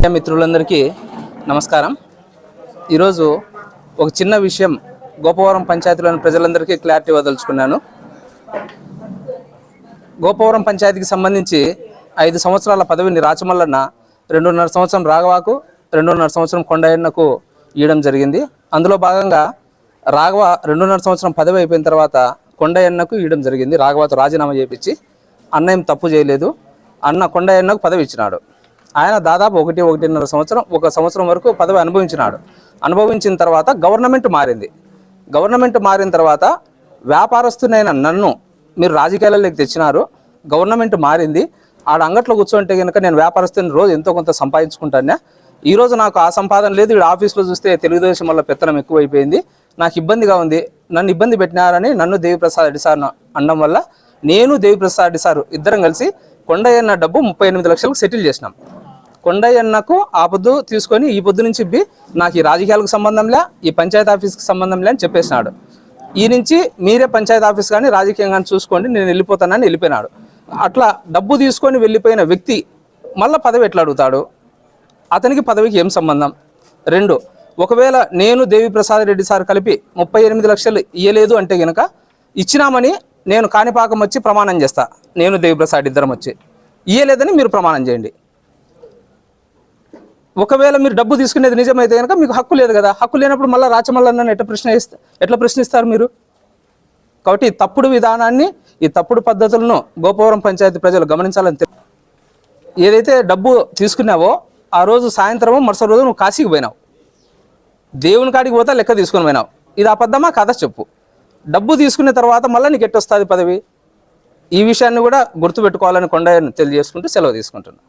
Media మిత్రులందరికీ నమస్కారం. ఈరోజు ఒక చిన్న విషయం గోపవరం పంచాయతీలోని ప్రజలందరికీ క్లారిటీ ఇవ్వదలుచుకున్నాను. గోపవరం పంచాయతీకి సంబంధించి 5 సంవత్సరాల పదవిని రాచమల్లన్న 2.5 సంవత్సరం రాఘవాకు, 2.5 సంవత్సరం కొండయ్యన్నకు ఇవ్వడం జరిగింది. అందులో భాగంగా రాఘవ 2.5 సంవత్సరం పదవి అయిపోయిన తర్వాత కొండయ్యన్నకు ఇవ్వడం జరిగింది. రాఘవతో రాజీనామా చేయించి అన్న ఏం తప్పు చేయలేదు, అన్న కొండయ్యన్నకు పదవి ఇచ్చినాడు. ఆయన దాదాపు 1.5 సంవత్సరం, 1 సంవత్సరం వరకు పదవి అనుభవించినాడు. అనుభవించిన తర్వాత గవర్నమెంట్ మారింది. గవర్నమెంట్ మారిన తర్వాత వ్యాపారస్తునైన నన్ను మీరు రాజకీయాలలోకి తెచ్చినారు. గవర్నమెంట్ మారింది, ఆడ అంగట్లో కూర్చోంటే కనుక నేను వ్యాపారస్తుని రోజు ఎంతో కొంత సంపాదించుకుంటానే. ఈరోజు నాకు ఆ సంపాదన లేదు. వీడు ఆఫీస్లో చూస్తే తెలుగుదేశం వల్ల పెత్తనం ఎక్కువైపోయింది, నాకు ఇబ్బందిగా ఉంది, నన్ను ఇబ్బంది పెట్టినారని నన్ను దేవిప్రసాద్ రెడ్డి సార్ అనడం వల్ల నేను దేవిప్రసాద్ రెడ్డి సార్ ఇద్దరం కలిసి కొండయ్యన్న డబ్బు 38 లక్షలకు సెటిల్ చేసినాం. కొండయ్యన్నకు ఆ పొద్దు తీసుకొని ఈ పొద్దు నుంచి ఇబ్బి నాకు ఈ రాజకీయాలకు సంబంధంలే, ఈ పంచాయతీ ఆఫీస్కి సంబంధంలే అని చెప్పేసినాడు. ఈ నుంచి మీరే పంచాయతీ ఆఫీస్ కానీ రాజకీయంగా చూసుకోండి, నేను వెళ్ళిపోతానని వెళ్ళిపోయినాడు. అట్లా డబ్బు తీసుకొని వెళ్ళిపోయిన వ్యక్తి మళ్ళీ పదవి ఎట్లా అడుగుతాడు? అతనికి పదవికి ఏం సంబంధం? 2, ఒకవేళ నేను దేవిప్రసాద్ రెడ్డి సార్ కలిపి 38 లక్షలు ఇయ్యలేదు అంటే కనుక ఇచ్చినామని నేను కాణిపాకం వచ్చి ప్రమాణం చేస్తా. నేను దేవిప్రసాద్ ఇద్దరం వచ్చి ఇయ్యలేదని మీరు ప్రమాణం చేయండి. ఒకవేళ మీరు డబ్బు తీసుకునేది నిజమైతే కనుక మీకు హక్కు లేదు కదా. హక్కు లేనప్పుడు మళ్ళీ రాచమల్లన్నను ఎట్లా ప్రశ్నిస్తారు మీరు? కాబట్టి ఈ తప్పుడు విధానాన్ని, ఈ తప్పుడు పద్ధతులను గోపవరం పంచాయతీ ప్రజలు గమనించాలని. ఏదైతే డబ్బు తీసుకున్నావో ఆ రోజు సాయంత్రమో మరుసటి రోజు నువ్వు కాశీకి పోయినావు, దేవుని కాడికి పోతా లెక్క తీసుకుని పోయినావు. ఇది అబద్ధమా కాదా చెప్పు. డబ్బు తీసుకున్న తర్వాత మళ్ళీ నీకు ఎట్టొస్తుంది పదవి? ఈ విషయాన్ని కూడా గుర్తుపెట్టుకోవాలని కొండయ్యను తెలియజేసుకుంటూ సెలవు తీసుకుంటున్నాను.